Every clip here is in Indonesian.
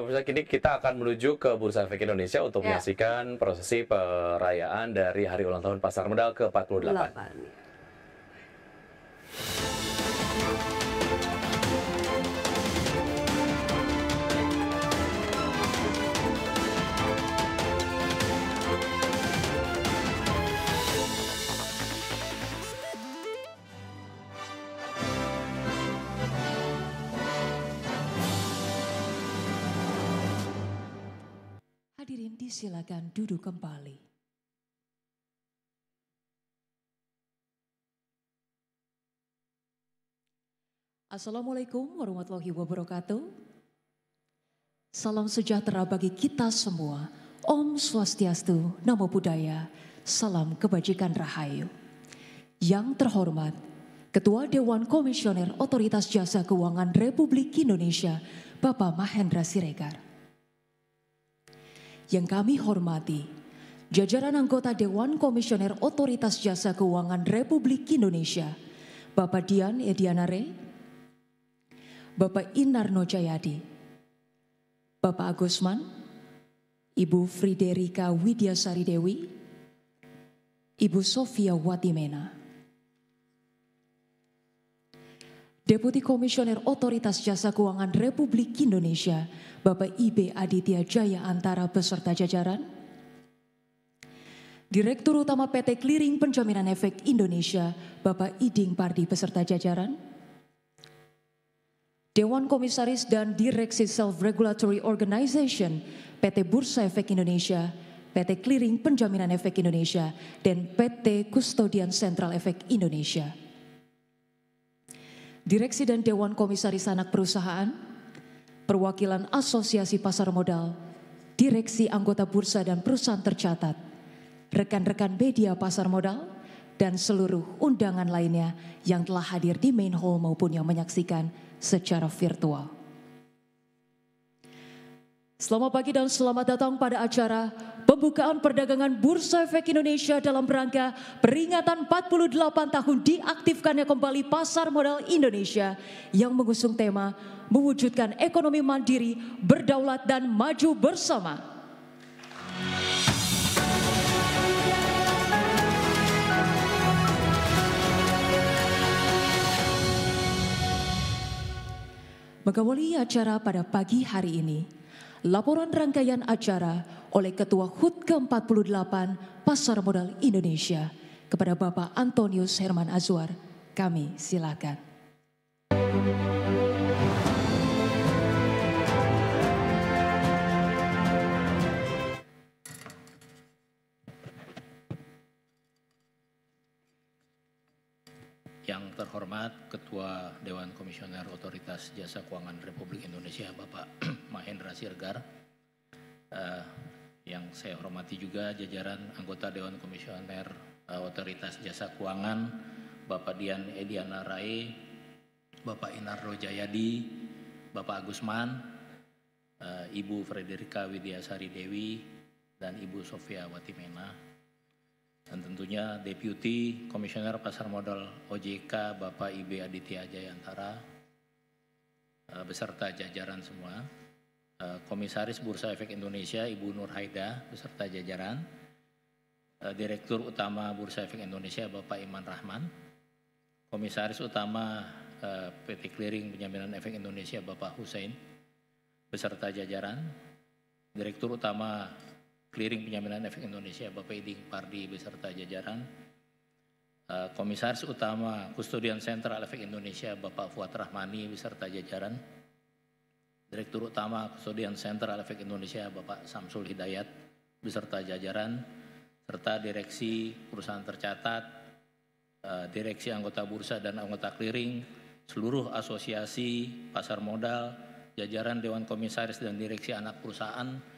pemirsa, kini kita akan menuju ke Bursa Efek Indonesia untuk menyaksikan prosesi perayaan dari Hari Ulang Tahun Pasar Modal ke-48. Hadirin disilakan duduk kembali. Assalamualaikum warahmatullahi wabarakatuh. Salam sejahtera bagi kita semua. Om Swastiastu, Namo Buddhaya, salam kebajikan rahayu. Yang terhormat, Ketua Dewan Komisioner Otoritas Jasa Keuangan Republik Indonesia, Bapak Mahendra Siregar. Yang kami hormati, jajaran anggota Dewan Komisioner Otoritas Jasa Keuangan Republik Indonesia, Bapak Dian Edianare, Bapak Inarno Jayadi, Bapak Agusman, Ibu Friderika Widyasari Dewi, Ibu Sofia Watimena. Deputi Komisioner Otoritas Jasa Keuangan Republik Indonesia, Bapak IB Aditya Jaya Antara beserta jajaran. Direktur Utama PT Clearing Penjaminan Efek Indonesia, Bapak Iding Pardi beserta jajaran. Dewan Komisaris dan Direksi Self-Regulatory Organization, PT Bursa Efek Indonesia, PT Clearing Penjaminan Efek Indonesia, dan PT Kustodian Sentral Efek Indonesia. Direksi dan Dewan Komisaris Anak Perusahaan, Perwakilan Asosiasi Pasar Modal, Direksi Anggota Bursa dan Perusahaan Tercatat, rekan-rekan media pasar modal, dan seluruh undangan lainnya yang telah hadir di main hall maupun yang menyaksikan secara virtual. Selamat pagi dan selamat datang pada acara pembukaan perdagangan Bursa Efek Indonesia dalam rangka peringatan 48 tahun diaktifkannya kembali pasar modal Indonesia yang mengusung tema mewujudkan ekonomi mandiri, berdaulat dan maju bersama. Mengawali acara pada pagi hari ini, laporan rangkaian acara oleh Ketua HUT ke-48 Pasar Modal Indonesia kepada Bapak Antonius Herman Azwar. Kami silakan. Yang terhormat Ketua Dewan Komisioner Otoritas Jasa Keuangan Republik Indonesia Bapak Mahendra Siregar, yang saya hormati juga jajaran anggota Dewan Komisioner Otoritas Jasa Keuangan, Bapak Dian Ediana Rai, Bapak Inarno Jayadi, Bapak Agusman, Ibu Friderika Widyasari Dewi, dan Ibu Sofia Watimena. Dan tentunya Deputi Komisioner Pasar Modal OJK Bapak IB Aditya Jaya Antara beserta jajaran semua, Komisaris Bursa Efek Indonesia Ibu Nur Haida beserta jajaran, Direktur Utama Bursa Efek Indonesia Bapak Iman Rahman, Komisaris Utama PT Clearing Penjaminan Efek Indonesia Bapak Hussein beserta jajaran, Direktur Utama Clearing Penjaminan Efek Indonesia Bapak Iding Pardi beserta jajaran, Komisaris Utama Kustodian Sentral Efek Indonesia Bapak Fuad Rahmani beserta jajaran, Direktur Utama Kustodian Sentral Efek Indonesia Bapak Samsul Hidayat beserta jajaran, serta Direksi Perusahaan Tercatat, Direksi Anggota Bursa dan Anggota Clearing, seluruh asosiasi pasar modal, jajaran Dewan Komisaris dan Direksi Anak Perusahaan,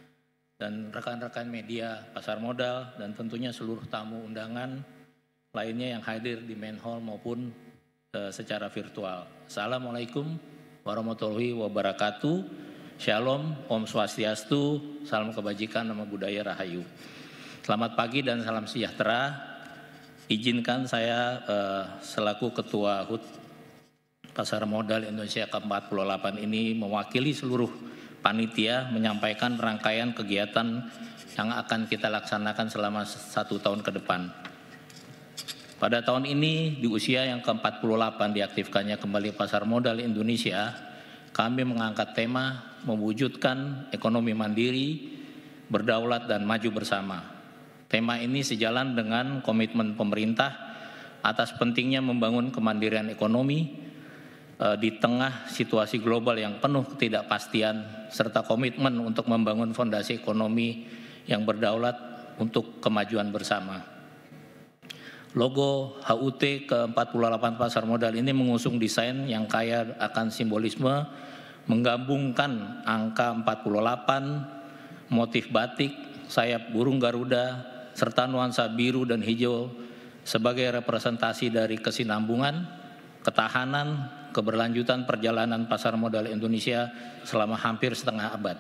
dan rekan-rekan media pasar modal, dan tentunya seluruh tamu undangan lainnya yang hadir di main hall maupun secara virtual. Assalamualaikum warahmatullahi wabarakatuh. Shalom, Om Swastiastu, salam kebajikan, Namo Buddhaya, Rahayu. Selamat pagi dan salam sejahtera. Izinkan saya selaku Ketua HUT Pasar Modal Indonesia ke-48 ini mewakili seluruh panitia menyampaikan rangkaian kegiatan yang akan kita laksanakan selama 1 tahun ke depan. Pada tahun ini, di usia yang ke-48 diaktifkannya kembali pasar modal Indonesia, kami mengangkat tema mewujudkan ekonomi mandiri, berdaulat dan maju bersama. Tema ini sejalan dengan komitmen pemerintah atas pentingnya membangun kemandirian ekonomi di tengah situasi global yang penuh ketidakpastian, serta komitmen untuk membangun fondasi ekonomi yang berdaulat untuk kemajuan bersama. Logo HUT ke-48 pasar modal ini mengusung desain yang kaya akan simbolisme, menggabungkan angka 48, motif batik, sayap burung Garuda, serta nuansa biru dan hijau sebagai representasi dari kesinambungan, ketahanan, keberlanjutan perjalanan pasar modal Indonesia selama hampir setengah abad.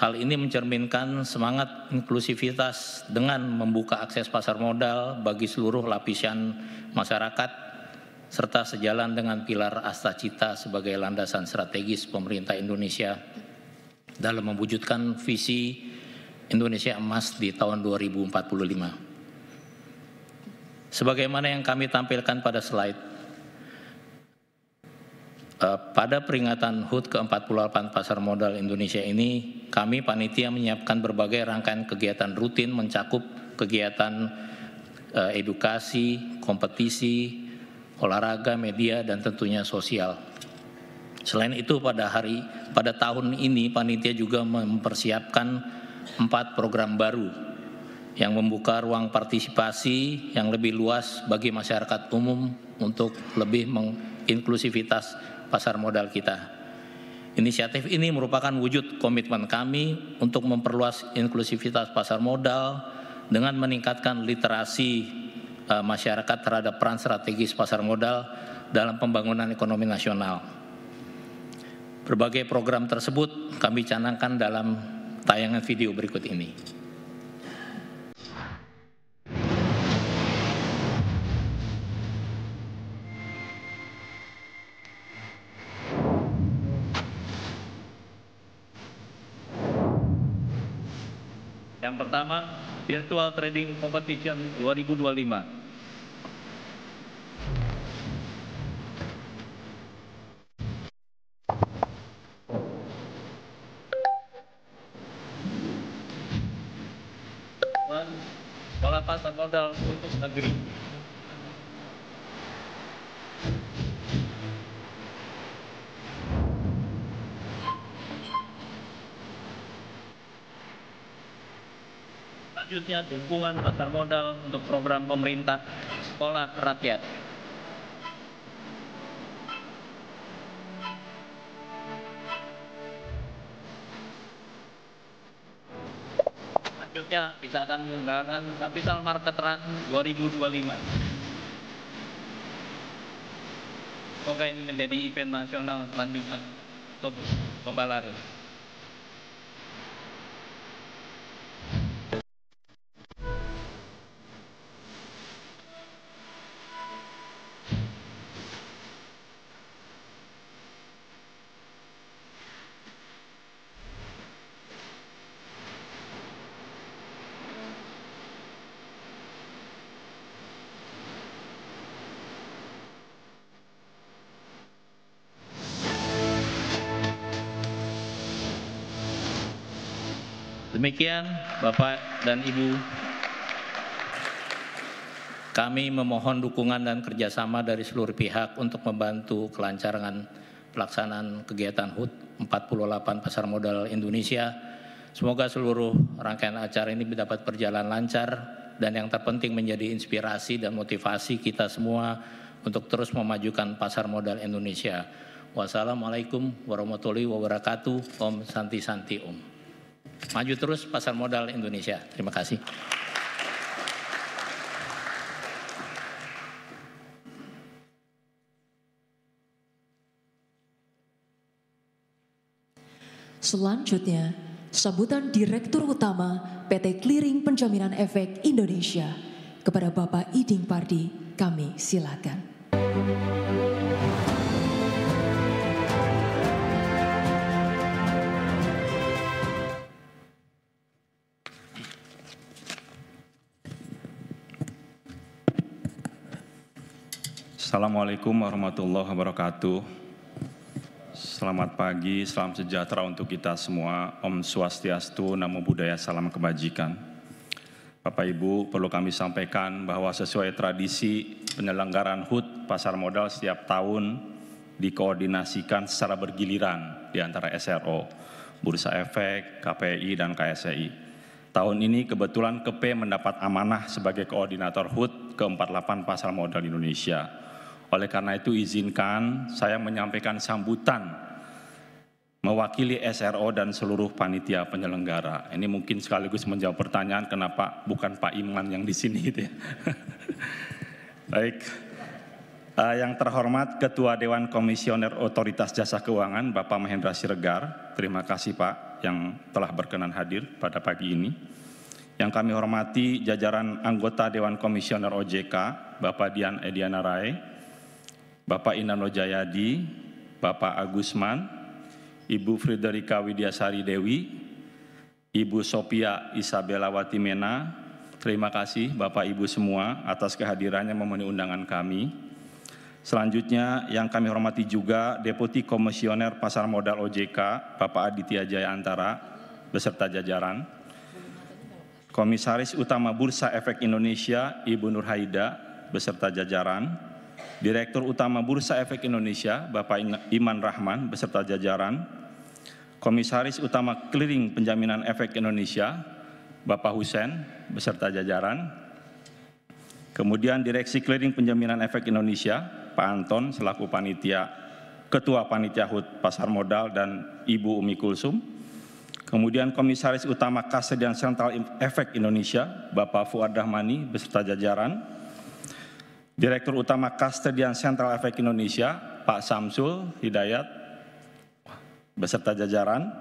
Hal ini mencerminkan semangat inklusivitas dengan membuka akses pasar modal bagi seluruh lapisan masyarakat, serta sejalan dengan pilar Astacita sebagai landasan strategis pemerintah Indonesia dalam mewujudkan visi Indonesia Emas di tahun 2045. Sebagaimana yang kami tampilkan pada slide, pada peringatan HUT ke-48 pasar modal Indonesia ini, kami panitia menyiapkan berbagai rangkaian kegiatan rutin mencakup kegiatan edukasi, kompetisi, olahraga, media, dan tentunya sosial. Selain itu, pada tahun ini panitia juga mempersiapkan 4 program baru yang membuka ruang partisipasi yang lebih luas bagi masyarakat umum untuk lebih menginklusivitas pasar modal kita. Inisiatif ini merupakan wujud komitmen kami untuk memperluas inklusivitas pasar modal dengan meningkatkan literasi masyarakat terhadap peran strategis pasar modal dalam pembangunan ekonomi nasional. Berbagai program tersebut kami canangkan dalam tayangan video berikut ini. Yang pertama, Virtual Trading Competition 2025. Pola pasar modal untuk negeri. Selanjutnya, dukungan pasar modal untuk program pemerintah Sekolah Rakyat. Selanjutnya, kita akan menggunakan Capital Market Run 2025. Semoga ini menjadi event nasional lanjutan untuk lomba lari. Demikian Bapak dan Ibu, kami memohon dukungan dan kerjasama dari seluruh pihak untuk membantu kelancaran pelaksanaan kegiatan HUT 48 Pasar Modal Indonesia. Semoga seluruh rangkaian acara ini dapat berjalan lancar dan yang terpenting menjadi inspirasi dan motivasi kita semua untuk terus memajukan pasar modal Indonesia. Wassalamualaikum warahmatullahi wabarakatuh. Om Santi Santi Om. Maju terus pasar modal Indonesia. Terima kasih. Selanjutnya, sambutan Direktur Utama PT Clearing Penjaminan Efek Indonesia kepada Bapak Iding Pardi, kami silakan. Assalamualaikum warahmatullahi wabarakatuh. Selamat pagi, salam sejahtera untuk kita semua. Om Swastiastu, Namo Buddhaya, salam kebajikan. Bapak Ibu, perlu kami sampaikan bahwa sesuai tradisi penyelenggaraan HUT pasar modal setiap tahun dikoordinasikan secara bergiliran di antara SRO, Bursa Efek, KPI, dan KSEI. Tahun ini kebetulan KP mendapat amanah sebagai koordinator HUT ke-48 pasar modal Indonesia. Oleh karena itu izinkan saya menyampaikan sambutan mewakili SRO dan seluruh panitia penyelenggara. Ini mungkin sekaligus menjawab pertanyaan kenapa bukan Pak Iman yang di sini gitu ya. Baik. Yang terhormat Ketua Dewan Komisioner Otoritas Jasa Keuangan Bapak Mahendra Siregar. Terima kasih Pak yang telah berkenan hadir pada pagi ini. Yang kami hormati jajaran anggota Dewan Komisioner OJK, Bapak Dian Ediana Rai, Bapak Inano Jayadi, Bapak Agusman, Ibu Friderika Widyasari Dewi, Ibu Sophia Isabella Watimena. Terima kasih Bapak Ibu semua atas kehadirannya memenuhi undangan kami. Selanjutnya yang kami hormati juga Deputi Komisioner Pasar Modal OJK, Bapak Aditya Jaya Antara, beserta jajaran. Komisaris Utama Bursa Efek Indonesia, Ibu Nur Haida, beserta jajaran. Direktur Utama Bursa Efek Indonesia, Bapak Iman Rahman, beserta jajaran. Komisaris Utama Clearing Penjaminan Efek Indonesia, Bapak Husen, beserta jajaran. Kemudian Direksi Clearing Penjaminan Efek Indonesia, Pak Anton, selaku Ketua Panitia HUT Pasar Modal, dan Ibu Umi Kulsum. Kemudian Komisaris Utama Kasedian Sentral Efek Indonesia, Bapak Fuad Rahmani, beserta jajaran. Direktur Utama Kastedian Sentral Efek Indonesia, Pak Samsul Hidayat, beserta jajaran.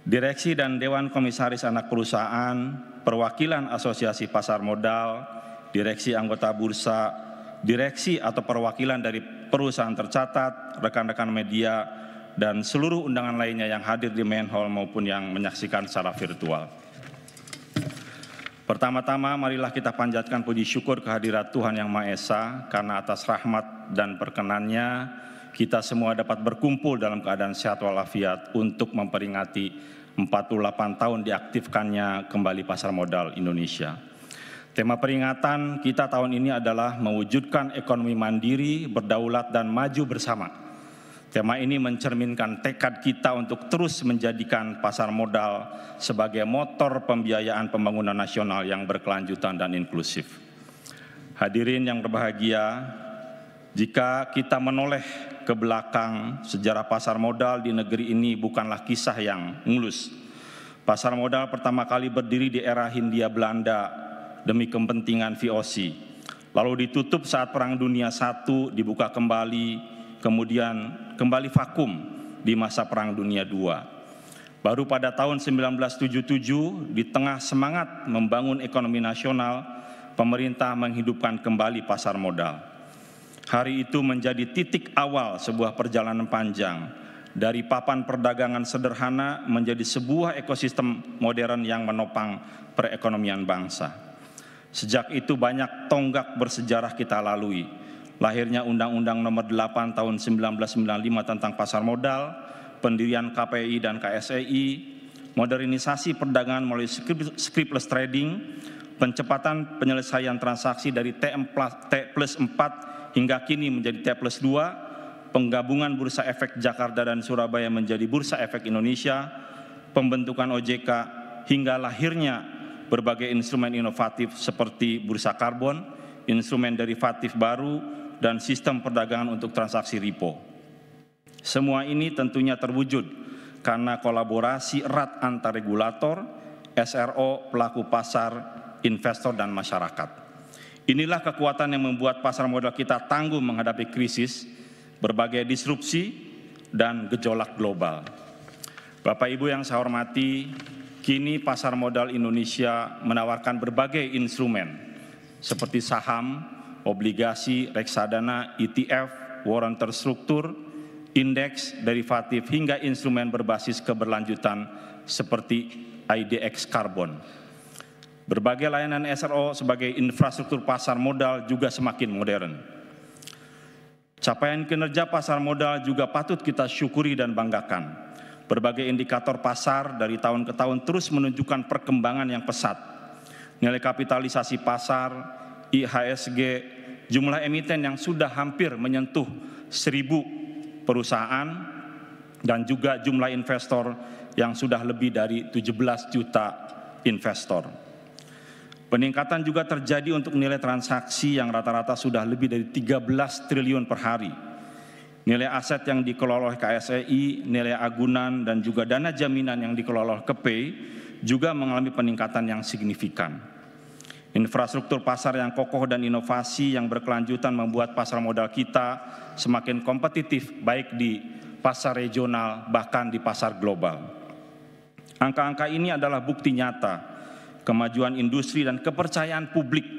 Direksi dan Dewan Komisaris Anak Perusahaan, perwakilan Asosiasi Pasar Modal, Direksi Anggota Bursa, Direksi atau perwakilan dari perusahaan tercatat, rekan-rekan media, dan seluruh undangan lainnya yang hadir di main hall maupun yang menyaksikan secara virtual. Pertama-tama marilah kita panjatkan puji syukur kehadirat Tuhan Yang Maha Esa karena atas rahmat dan perkenannya kita semua dapat berkumpul dalam keadaan sehat walafiat untuk memperingati 48 tahun diaktifkannya kembali pasar modal Indonesia. Tema peringatan kita tahun ini adalah mewujudkan ekonomi mandiri, berdaulat, dan maju bersama. Tema ini mencerminkan tekad kita untuk terus menjadikan pasar modal sebagai motor pembiayaan pembangunan nasional yang berkelanjutan dan inklusif. Hadirin yang berbahagia, jika kita menoleh ke belakang, sejarah pasar modal di negeri ini bukanlah kisah yang mulus. Pasar modal pertama kali berdiri di era Hindia Belanda demi kepentingan VOC. Lalu ditutup saat Perang Dunia I, dibuka kembali, kemudian kembali vakum di masa Perang Dunia II. Baru pada tahun 1977, di tengah semangat membangun ekonomi nasional, pemerintah menghidupkan kembali pasar modal. Hari itu menjadi titik awal sebuah perjalanan panjang, dari papan perdagangan sederhana menjadi sebuah ekosistem modern yang menopang perekonomian bangsa. Sejak itu banyak tonggak bersejarah kita lalui. Lahirnya Undang-Undang Nomor 8 Tahun 1995 tentang pasar modal, pendirian KPI dan KSEI, modernisasi perdagangan melalui scriptless trading, pencepatan penyelesaian transaksi dari T+4 hingga kini menjadi T+2, penggabungan Bursa Efek Jakarta dan Surabaya menjadi Bursa Efek Indonesia, pembentukan OJK, hingga lahirnya berbagai instrumen inovatif seperti bursa karbon, instrumen derivatif baru, dan sistem perdagangan untuk transaksi repo. Semua ini tentunya terwujud karena kolaborasi erat antar regulator, SRO, pelaku pasar, investor, dan masyarakat. Inilah kekuatan yang membuat pasar modal kita tangguh menghadapi krisis, berbagai disrupsi, dan gejolak global. Bapak Ibu yang saya hormati, kini pasar modal Indonesia menawarkan berbagai instrumen seperti saham, obligasi, reksadana, ETF, warrant terstruktur, indeks, derivatif, hingga instrumen berbasis keberlanjutan seperti IDX Carbon. Berbagai layanan SRO sebagai infrastruktur pasar modal juga semakin modern. Capaian kinerja pasar modal juga patut kita syukuri dan banggakan. Berbagai indikator pasar dari tahun ke tahun terus menunjukkan perkembangan yang pesat. Nilai kapitalisasi pasar, IHSG, jumlah emiten yang sudah hampir menyentuh 1.000 perusahaan, dan juga jumlah investor yang sudah lebih dari 17 juta investor. Peningkatan juga terjadi untuk nilai transaksi yang rata-rata sudah lebih dari 13 triliun per hari. Nilai aset yang dikelola oleh KSEI, nilai agunan, dan juga dana jaminan yang dikelola oleh KPI juga mengalami peningkatan yang signifikan. Infrastruktur pasar yang kokoh dan inovasi yang berkelanjutan membuat pasar modal kita semakin kompetitif baik di pasar regional bahkan di pasar global. Angka-angka ini adalah bukti nyata kemajuan industri dan kepercayaan publik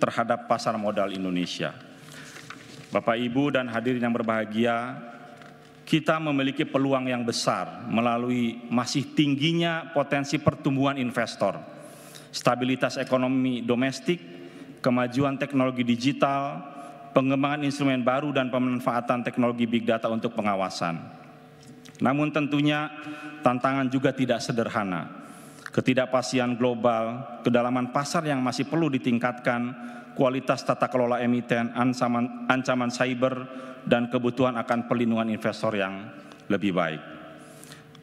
terhadap pasar modal Indonesia. Bapak, Ibu, dan hadirin yang berbahagia, kita memiliki peluang yang besar melalui masih tingginya potensi pertumbuhan investor, stabilitas ekonomi domestik, kemajuan teknologi digital, pengembangan instrumen baru, dan pemanfaatan teknologi big data untuk pengawasan. Namun tentunya tantangan juga tidak sederhana. Ketidakpastian global, kedalaman pasar yang masih perlu ditingkatkan, kualitas tata kelola emiten, ancaman cyber, dan kebutuhan akan perlindungan investor yang lebih baik.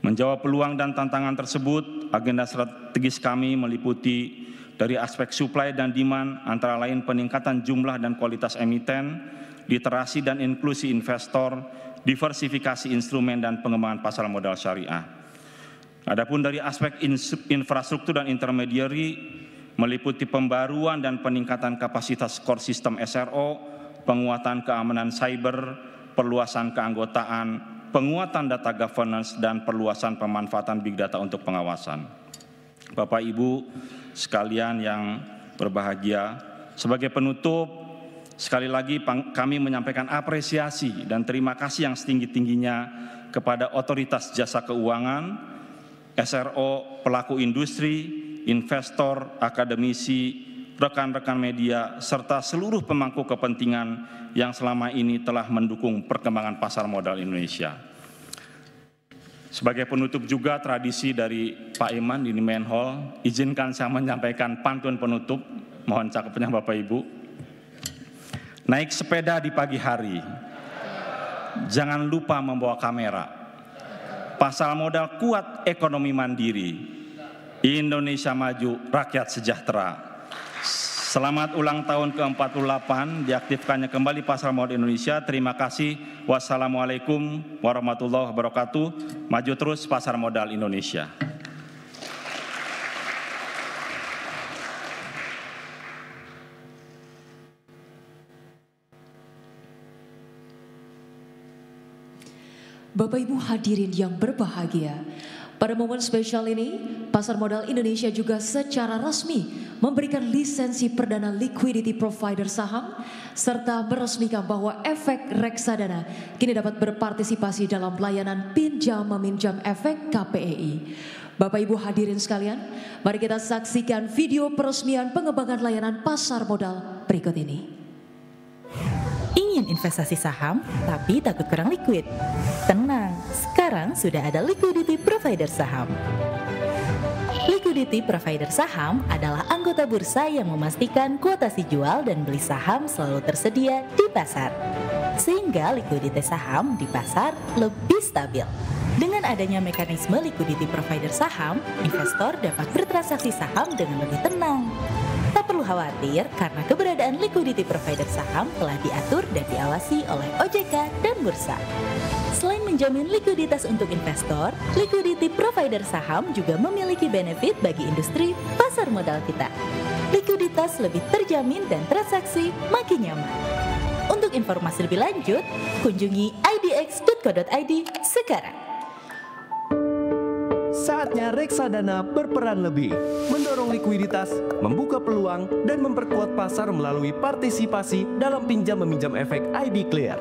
Menjawab peluang dan tantangan tersebut, agenda strategis kami meliputi dari aspek supply dan demand, antara lain peningkatan jumlah dan kualitas emiten, literasi dan inklusi investor, diversifikasi instrumen, dan pengembangan pasar modal syariah. Adapun dari aspek infrastruktur dan intermediary, meliputi pembaruan dan peningkatan kapasitas core system SRO, penguatan keamanan cyber, perluasan keanggotaan, penguatan data governance, dan perluasan pemanfaatan big data untuk pengawasan. Bapak, Ibu sekalian yang berbahagia, sebagai penutup, sekali lagi kami menyampaikan apresiasi dan terima kasih yang setinggi-tingginya kepada otoritas jasa keuangan, SRO, pelaku industri, investor, akademisi, rekan-rekan media, serta seluruh pemangku kepentingan yang selama ini telah mendukung perkembangan pasar modal Indonesia. Sebagai penutup juga tradisi dari Pak Iman di Main Hall, izinkan saya menyampaikan pantun penutup, mohon cakepnya Bapak Ibu. Naik sepeda di pagi hari, jangan lupa membawa kamera. Pasar modal kuat, ekonomi mandiri. Indonesia maju, rakyat sejahtera. Selamat ulang tahun ke-48, diaktifkannya kembali pasar modal Indonesia. Terima kasih. Wassalamualaikum warahmatullahi wabarakatuh. Maju terus pasar modal Indonesia. Bapak Ibu hadirin yang berbahagia, pada momen spesial ini, Pasar Modal Indonesia juga secara resmi memberikan lisensi perdana liquidity provider saham, serta meresmikan bahwa efek reksadana kini dapat berpartisipasi dalam pelayanan pinjam meminjam efek KPEI. Bapak Ibu hadirin sekalian, mari kita saksikan video peresmian pengembangan layanan pasar modal berikut ini. Ingin investasi saham tapi takut kurang liquid? Tenang, sekarang sudah ada liquidity provider saham. Liquidity provider saham adalah anggota bursa yang memastikan kuotasi jual dan beli saham selalu tersedia di pasar. Sehingga likuiditas saham di pasar lebih stabil. Dengan adanya mekanisme liquidity provider saham, investor dapat bertransaksi saham dengan lebih tenang. Tak perlu khawatir karena keberadaan liquidity provider saham telah diatur dan diawasi oleh OJK dan Bursa. Selain menjamin likuiditas untuk investor, liquidity provider saham juga memiliki benefit bagi industri pasar modal kita. Likuiditas lebih terjamin dan transaksi makin nyaman. Untuk informasi lebih lanjut, kunjungi idx.co.id sekarang. Saatnya reksadana berperan lebih, mendorong likuiditas, membuka peluang, dan memperkuat pasar melalui partisipasi dalam pinjam-meminjam efek IB Clear.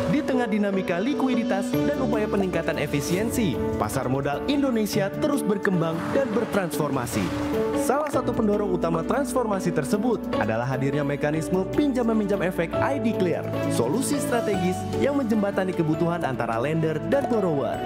Di tengah dinamika likuiditas dan upaya peningkatan efisiensi, pasar modal Indonesia terus berkembang dan bertransformasi. Salah satu pendorong utama transformasi tersebut adalah hadirnya mekanisme pinjam-meminjam efek ID Clear, solusi strategis yang menjembatani kebutuhan antara lender dan borrower.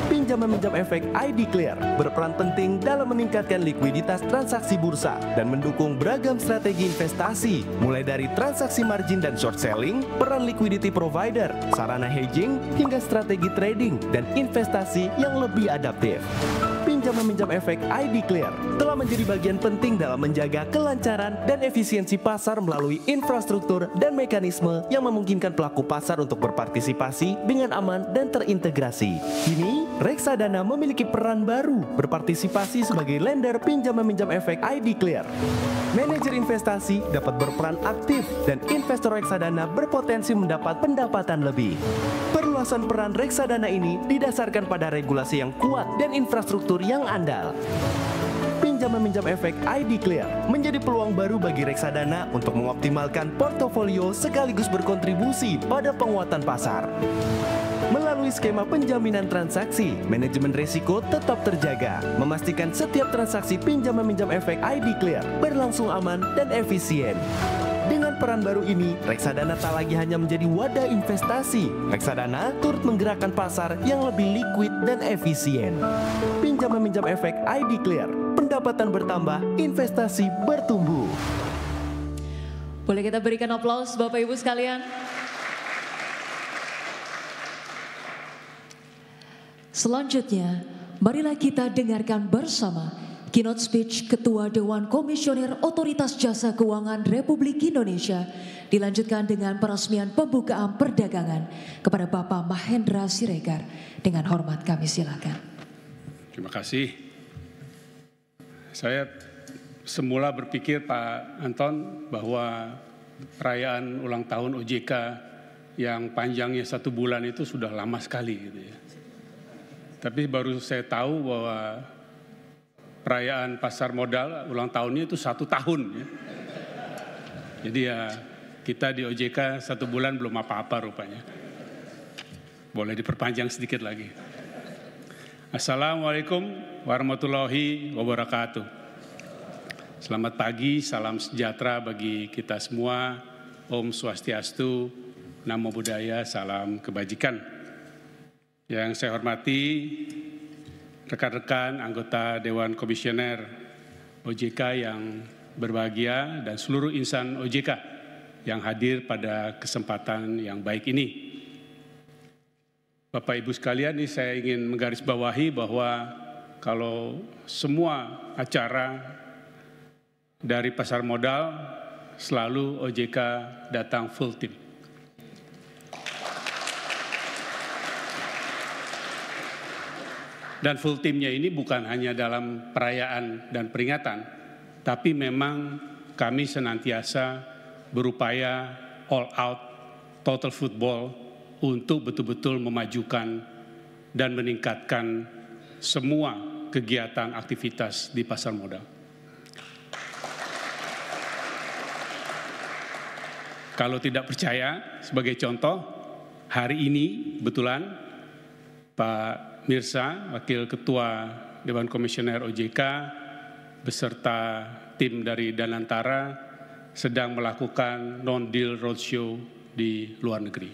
Pinjam-meminjam efek ID Clear berperan penting dalam meningkatkan likuiditas transaksi bursa dan mendukung beragam strategi investasi, mulai dari transaksi margin dan short selling, peran liquidity provider, sarana hedging, hingga strategi trading dan investasi yang lebih adaptif. Pinjam-meminjam efek ID Clear telah menjadi bagian penting dalam menjaga kelancaran dan efisiensi pasar melalui infrastruktur dan mekanisme yang memungkinkan pelaku pasar untuk berpartisipasi dengan aman dan terintegrasi. Kini, reksadana memiliki peran baru berpartisipasi sebagai lender pinjam-meminjam efek ID Clear. Manajer investasi dapat berperan aktif dan investor reksadana berpotensi mendapat pendapatan lebih. Perluasan peran reksadana ini didasarkan pada regulasi yang kuat dan infrastruktur yang andal. Pinjam-meminjam efek ID Clear menjadi peluang baru bagi reksadana untuk mengoptimalkan portofolio sekaligus berkontribusi pada penguatan pasar. Melalui skema penjaminan transaksi, manajemen risiko tetap terjaga, memastikan setiap transaksi pinjam-meminjam efek ID Clear berlangsung aman dan efisien. Dengan peran baru ini, reksadana tak lagi hanya menjadi wadah investasi. Reksadana turut menggerakkan pasar yang lebih liquid dan efisien. Pinjam-meminjam efek ID Clear, pendapatan bertambah, investasi bertumbuh. Boleh kita berikan aplaus Bapak Ibu sekalian? Selanjutnya, marilah kita dengarkan bersama keynote speech Ketua Dewan Komisioner Otoritas Jasa Keuangan Republik Indonesia, dilanjutkan dengan peresmian pembukaan perdagangan kepada Bapak Mahendra Siregar. Dengan hormat kami silakan. Terima kasih. Saya semula berpikir Pak Anton bahwa perayaan ulang tahun OJK yang panjangnya 1 bulan itu sudah lama sekali gitu ya. Tapi baru saya tahu bahwa perayaan pasar modal ulang tahunnya itu 1 tahun ya. Jadi ya kita di OJK 1 bulan belum apa-apa rupanya. Boleh diperpanjang sedikit lagi. Assalamualaikum warahmatullahi wabarakatuh. Selamat pagi, salam sejahtera bagi kita semua. Om Swastiastu, Namo Buddhaya, salam kebajikan. Yang saya hormati rekan-rekan anggota Dewan Komisioner OJK yang berbahagia dan seluruh insan OJK yang hadir pada kesempatan yang baik ini. Bapak Ibu sekalian, ini saya ingin menggarisbawahi bahwa kalau semua acara dari pasar modal selalu OJK datang full tim. Dan full timnya ini bukan hanya dalam perayaan dan peringatan, tapi memang kami senantiasa berupaya all out, total football untuk betul-betul memajukan dan meningkatkan semua kegiatan aktivitas di pasar modal. Kalau tidak percaya, sebagai contoh, hari ini kebetulan Pak Mirsa, Wakil Ketua Dewan Komisioner OJK, beserta tim dari Danantara sedang melakukan non-deal roadshow di luar negeri.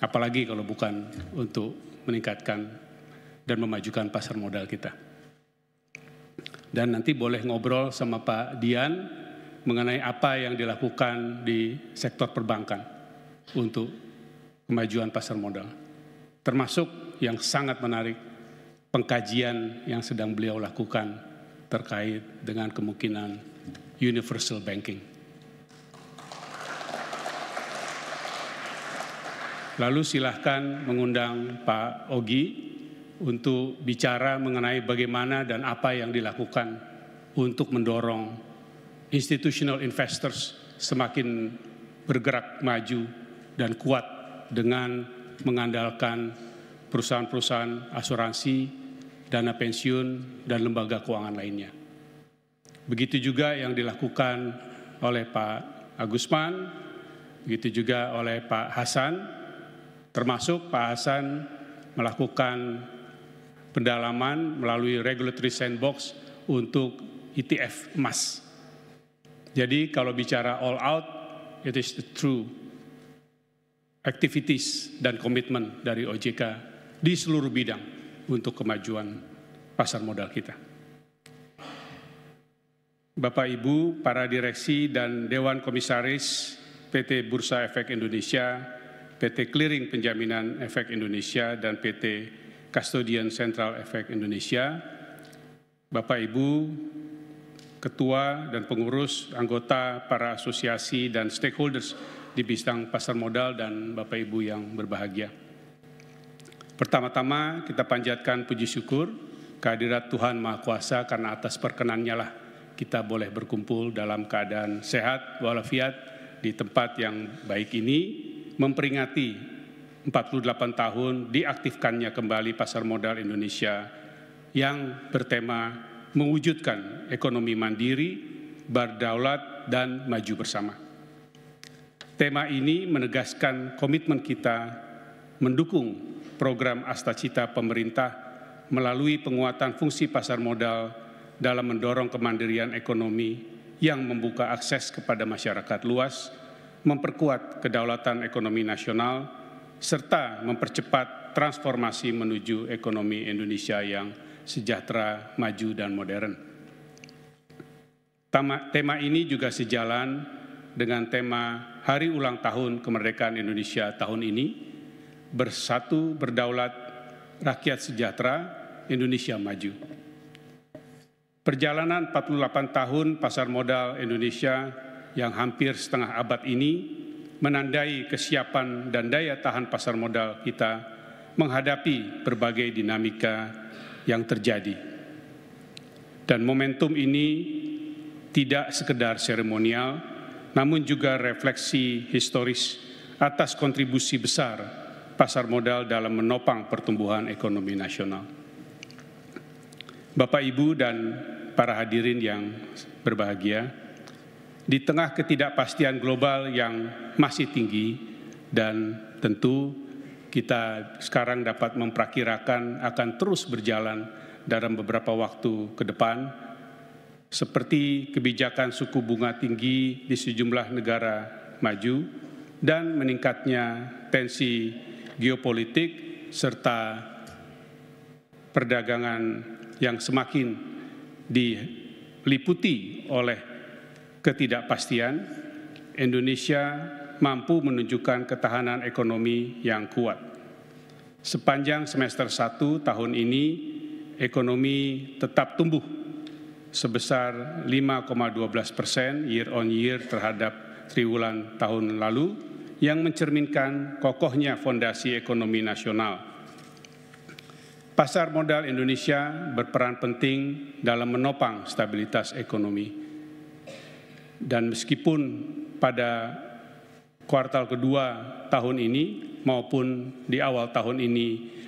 Apalagi kalau bukan untuk meningkatkan dan memajukan pasar modal kita. Dan nanti boleh ngobrol sama Pak Dian mengenai apa yang dilakukan di sektor perbankan untuk kemajuan pasar modal. Termasuk yang sangat menarik, pengkajian yang sedang beliau lakukan terkait dengan kemungkinan universal banking. Lalu silahkan mengundang Pak Ogi untuk bicara mengenai bagaimana dan apa yang dilakukan untuk mendorong institutional investors semakin bergerak maju dan kuat dengan mengandalkan perusahaan-perusahaan asuransi, dana pensiun, dan lembaga keuangan lainnya. Begitu juga yang dilakukan oleh Pak Agusman, begitu juga oleh Pak Hasan, termasuk Pak Hasan melakukan pendalaman melalui regulatory sandbox untuk ETF emas. Jadi kalau bicara all out, it is the true activities dan komitmen dari OJK di seluruh bidang untuk kemajuan pasar modal kita. Bapak Ibu, para direksi dan Dewan Komisaris PT Bursa Efek Indonesia, PT Clearing Penjaminan Efek Indonesia, dan PT Custodian Central Efek Indonesia, Bapak Ibu, Ketua dan pengurus, anggota, para asosiasi dan stakeholders di bidang pasar modal, dan Bapak Ibu yang berbahagia. Pertama-tama kita panjatkan puji syukur kehadirat Tuhan Maha Kuasa, karena atas perkenannya lah kita boleh berkumpul dalam keadaan sehat walafiat di tempat yang baik ini, memperingati 48 tahun diaktifkannya kembali pasar modal Indonesia yang bertema mewujudkan ekonomi mandiri, berdaulat, dan maju bersama. Tema ini menegaskan komitmen kita mendukung program Astacita pemerintah melalui penguatan fungsi pasar modal dalam mendorong kemandirian ekonomi yang membuka akses kepada masyarakat luas, memperkuat kedaulatan ekonomi nasional, serta mempercepat transformasi menuju ekonomi Indonesia yang sejahtera, maju, dan modern. Tema ini juga sejalan dengan tema Hari Ulang Tahun Kemerdekaan Indonesia tahun ini, Bersatu, Berdaulat, Rakyat Sejahtera, Indonesia Maju. Perjalanan 48 tahun pasar modal Indonesia yang hampir setengah abad ini menandai kesiapan dan daya tahan pasar modal kita menghadapi berbagai dinamika yang terjadi. Dan momentum ini tidak sekedar seremonial, namun juga refleksi historis atas kontribusi besar pasar modal dalam menopang pertumbuhan ekonomi nasional. Bapak, Ibu, dan para hadirin yang berbahagia, di tengah ketidakpastian global yang masih tinggi dan tentu kita sekarang dapat memperkirakan akan terus berjalan dalam beberapa waktu ke depan, seperti kebijakan suku bunga tinggi di sejumlah negara maju dan meningkatnya tensi geopolitik serta perdagangan yang semakin diliputi oleh ketidakpastian, Indonesia mampu menunjukkan ketahanan ekonomi yang kuat. Sepanjang semester 1 tahun ini, ekonomi tetap tumbuh sebesar 5,12% year on year terhadap triwulan tahun lalu, yang mencerminkan kokohnya fondasi ekonomi nasional. Pasar modal Indonesia berperan penting dalam menopang stabilitas ekonomi. Dan meskipun pada kuartal kedua tahun ini maupun di awal tahun ini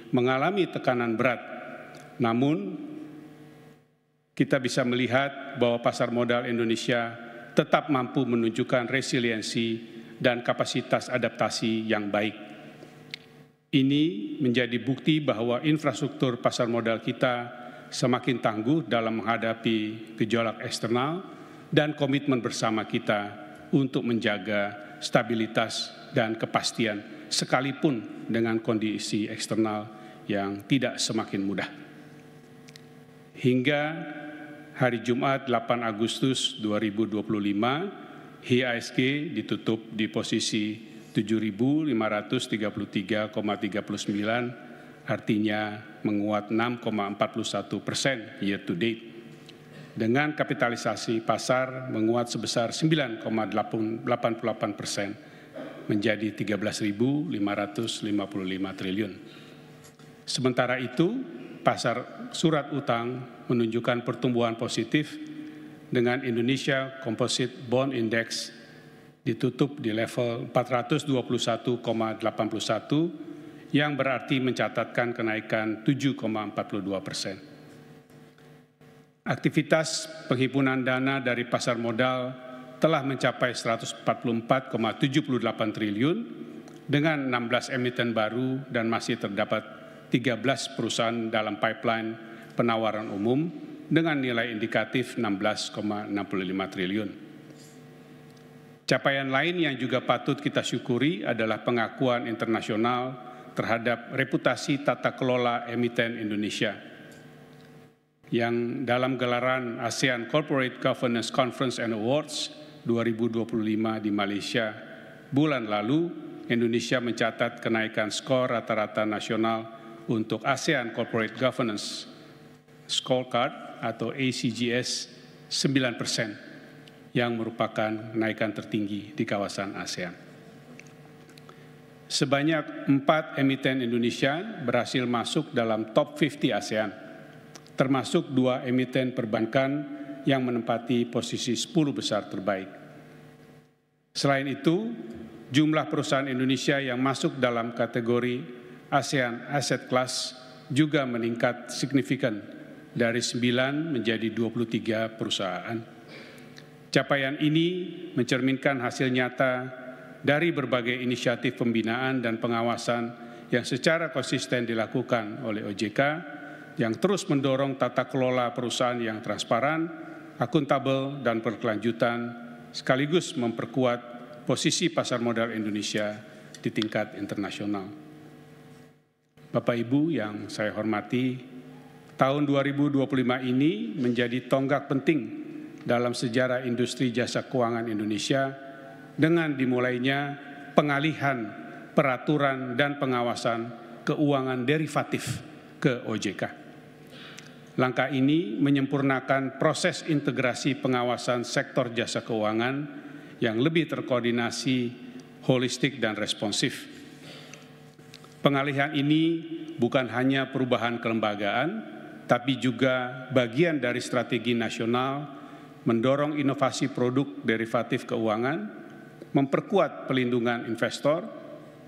mengalami tekanan berat, namun kita bisa melihat bahwa pasar modal Indonesia tetap mampu menunjukkan resiliensi dan kapasitas adaptasi yang baik. Ini menjadi bukti bahwa infrastruktur pasar modal kita semakin tangguh dalam menghadapi gejolak eksternal dan komitmen bersama kita untuk menjaga stabilitas dan kepastian sekalipun dengan kondisi eksternal yang tidak semakin mudah. Hingga hari Jumat 8 Agustus 2025, IHSG ditutup di posisi 7.533,39, artinya menguat 6,41% year to date. Dengan kapitalisasi pasar menguat sebesar 9,88% menjadi 13.555 triliun. Sementara itu, pasar surat utang menunjukkan pertumbuhan positif dengan Indonesia Composite Bond Index ditutup di level 421,81 yang berarti mencatatkan kenaikan 7,42%. Aktivitas penghimpunan dana dari pasar modal telah mencapai 144,78 triliun dengan 16 emiten baru dan masih terdapat 13 perusahaan dalam pipeline penawaran umum dengan nilai indikatif 16,65 triliun. Capaian lain yang juga patut kita syukuri adalah pengakuan internasional terhadap reputasi tata kelola emiten Indonesia yang dalam gelaran ASEAN Corporate Governance Conference and Awards 2025 di Malaysia bulan lalu, Indonesia mencatat kenaikan skor rata-rata nasional untuk ASEAN Corporate Governance Scorecard atau ACGS 9%, yang merupakan kenaikan tertinggi di kawasan ASEAN. Sebanyak 4 emiten Indonesia berhasil masuk dalam top 50 ASEAN, termasuk 2 emiten perbankan yang menempati posisi 10 besar terbaik. Selain itu, jumlah perusahaan Indonesia yang masuk dalam kategori ASEAN Asset Class juga meningkat signifikan dari 9 menjadi 23 perusahaan. Capaian ini mencerminkan hasil nyata dari berbagai inisiatif pembinaan dan pengawasan yang secara konsisten dilakukan oleh OJK, yang terus mendorong tata kelola perusahaan yang transparan, akuntabel, dan berkelanjutan, sekaligus memperkuat posisi pasar modal Indonesia di tingkat internasional. Bapak Ibu yang saya hormati, tahun 2025 ini menjadi tonggak penting dalam sejarah industri jasa keuangan Indonesia dengan dimulainya pengalihan peraturan dan pengawasan keuangan derivatif ke OJK. Langkah ini menyempurnakan proses integrasi pengawasan sektor jasa keuangan yang lebih terkoordinasi, holistik, dan responsif. Pengalihan ini bukan hanya perubahan kelembagaan, tapi juga bagian dari strategi nasional mendorong inovasi produk derivatif keuangan, memperkuat pelindungan investor,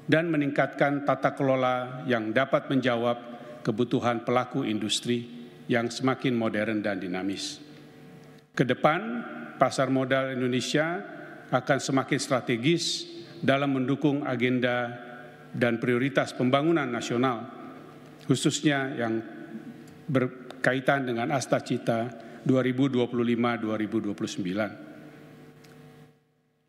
dan meningkatkan tata kelola yang dapat menjawab kebutuhan pelaku industri yang semakin modern dan dinamis. Kedepan, pasar modal Indonesia akan semakin strategis dalam mendukung agenda dan prioritas pembangunan nasional, khususnya yang berkaitan dengan Astacita 2025-2029.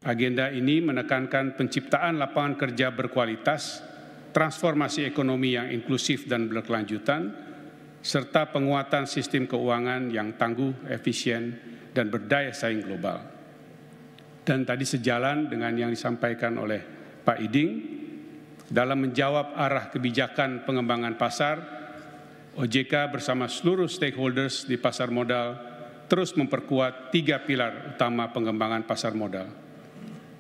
Agenda ini menekankan penciptaan lapangan kerja berkualitas, transformasi ekonomi yang inklusif dan berkelanjutan, serta penguatan sistem keuangan yang tangguh, efisien, dan berdaya saing global. Dan tadi sejalan dengan yang disampaikan oleh Pak Iding, dalam menjawab arah kebijakan pengembangan pasar, OJK bersama seluruh stakeholders di pasar modal terus memperkuat 3 pilar utama pengembangan pasar modal.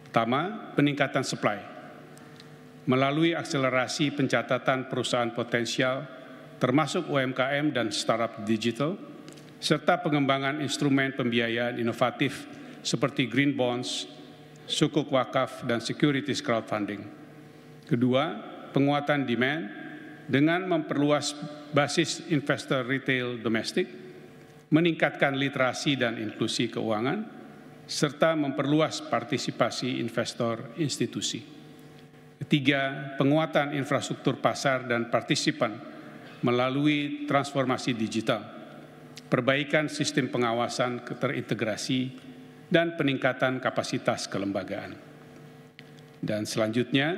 Pertama, peningkatan supply. Melalui akselerasi pencatatan perusahaan potensial, termasuk UMKM dan startup digital, serta pengembangan instrumen pembiayaan inovatif seperti green bonds, sukuk wakaf, dan securities crowdfunding. Kedua, penguatan demand dengan memperluas basis investor retail domestik, meningkatkan literasi dan inklusi keuangan, serta memperluas partisipasi investor institusi. Ketiga, penguatan infrastruktur pasar dan partisipan melalui transformasi digital, perbaikan sistem pengawasan terintegrasi, dan peningkatan kapasitas kelembagaan. Dan selanjutnya,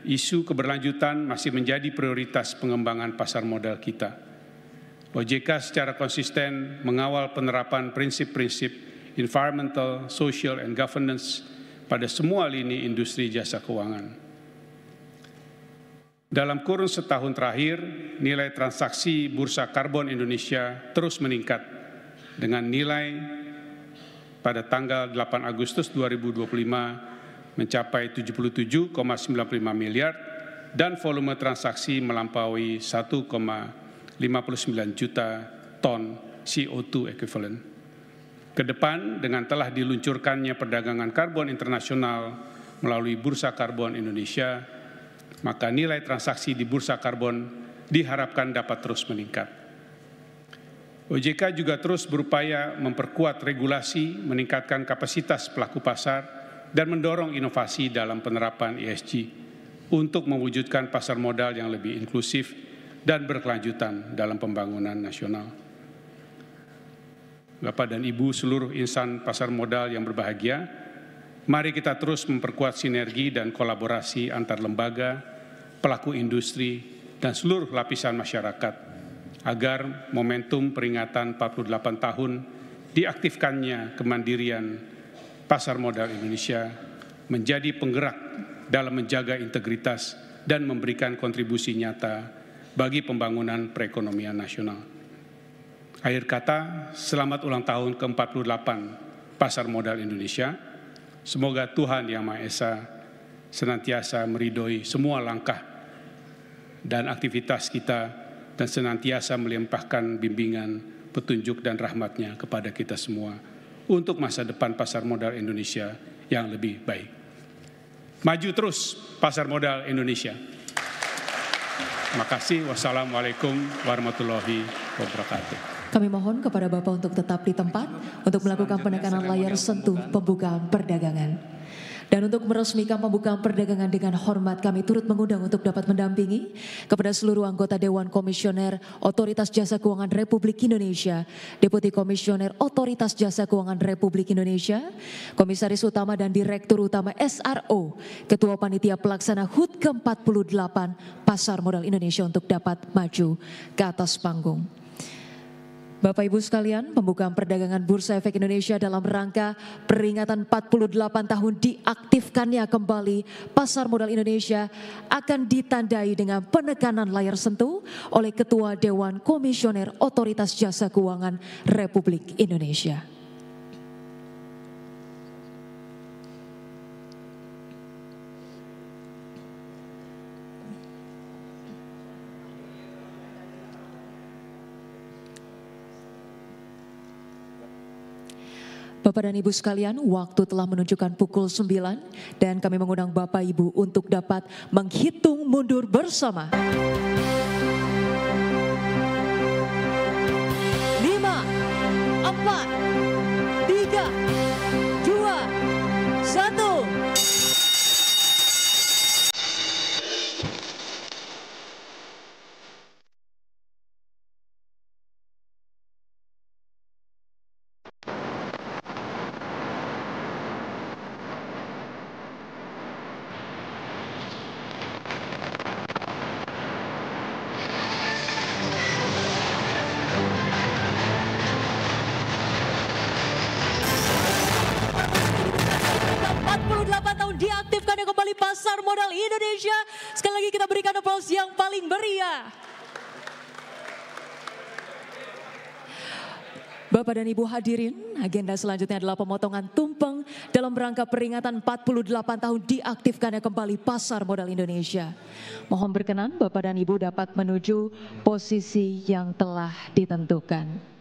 isu keberlanjutan masih menjadi prioritas pengembangan pasar modal kita. OJK secara konsisten mengawal penerapan prinsip-prinsip environmental, social, and governance pada semua lini industri jasa keuangan. Dalam kurun setahun terakhir, nilai transaksi Bursa Karbon Indonesia terus meningkat dengan nilai pada tanggal 8 Agustus 2025 mencapai 77,95 miliar dan volume transaksi melampaui 1,59 juta ton CO2 equivalent. Kedepan, dengan telah diluncurkannya perdagangan karbon internasional melalui Bursa Karbon Indonesia, maka nilai transaksi di Bursa Karbon diharapkan dapat terus meningkat. OJK juga terus berupaya memperkuat regulasi, meningkatkan kapasitas pelaku pasar, dan mendorong inovasi dalam penerapan ESG untuk mewujudkan pasar modal yang lebih inklusif dan berkelanjutan dalam pembangunan nasional. Bapak dan Ibu seluruh insan pasar modal yang berbahagia, mari kita terus memperkuat sinergi dan kolaborasi antar lembaga, pelaku industri, dan seluruh lapisan masyarakat agar momentum peringatan 48 tahun diaktifkannya kemandirian pasar modal Indonesia menjadi penggerak dalam menjaga integritas dan memberikan kontribusi nyata bagi pembangunan perekonomian nasional. Akhir kata, selamat ulang tahun ke-48 Pasar Modal Indonesia. Semoga Tuhan Yang Maha Esa senantiasa meridhoi semua langkah dan aktivitas kita dan senantiasa melimpahkan bimbingan, petunjuk dan rahmat-Nya kepada kita semua untuk masa depan pasar modal Indonesia yang lebih baik. Maju terus pasar modal Indonesia. Terima kasih. Wassalamualaikum warahmatullahi wabarakatuh. Kami mohon kepada Bapak untuk tetap di tempat untuk melakukan penekanan layar sentuh pembukaan perdagangan. Dan untuk meresmikan pembukaan perdagangan dengan hormat, kami turut mengundang untuk dapat mendampingi kepada seluruh anggota Dewan Komisioner Otoritas Jasa Keuangan Republik Indonesia, Deputi Komisioner Otoritas Jasa Keuangan Republik Indonesia, Komisaris Utama dan Direktur Utama SRO, Ketua Panitia Pelaksana HUT ke-48 Pasar Modal Indonesia untuk dapat maju ke atas panggung. Bapak Ibu sekalian, pembukaan perdagangan Bursa Efek Indonesia dalam rangka peringatan 48 tahun diaktifkannya kembali Pasar Modal Indonesia akan ditandai dengan penekanan layar sentuh oleh Ketua Dewan Komisioner Otoritas Jasa Keuangan Republik Indonesia. Bapak dan Ibu sekalian, waktu telah menunjukkan pukul 9 dan kami mengundang Bapak Ibu untuk dapat menghitung mundur bersama. 5, 4, 3, 2, 1. Diaktifkannya kembali Pasar Modal Indonesia. Sekali lagi kita berikan aplaus yang paling meriah. Bapak dan Ibu hadirin, agenda selanjutnya adalah pemotongan tumpeng dalam rangka peringatan 48 tahun diaktifkannya kembali Pasar Modal Indonesia. Mohon berkenan Bapak dan Ibu dapat menuju posisi yang telah ditentukan.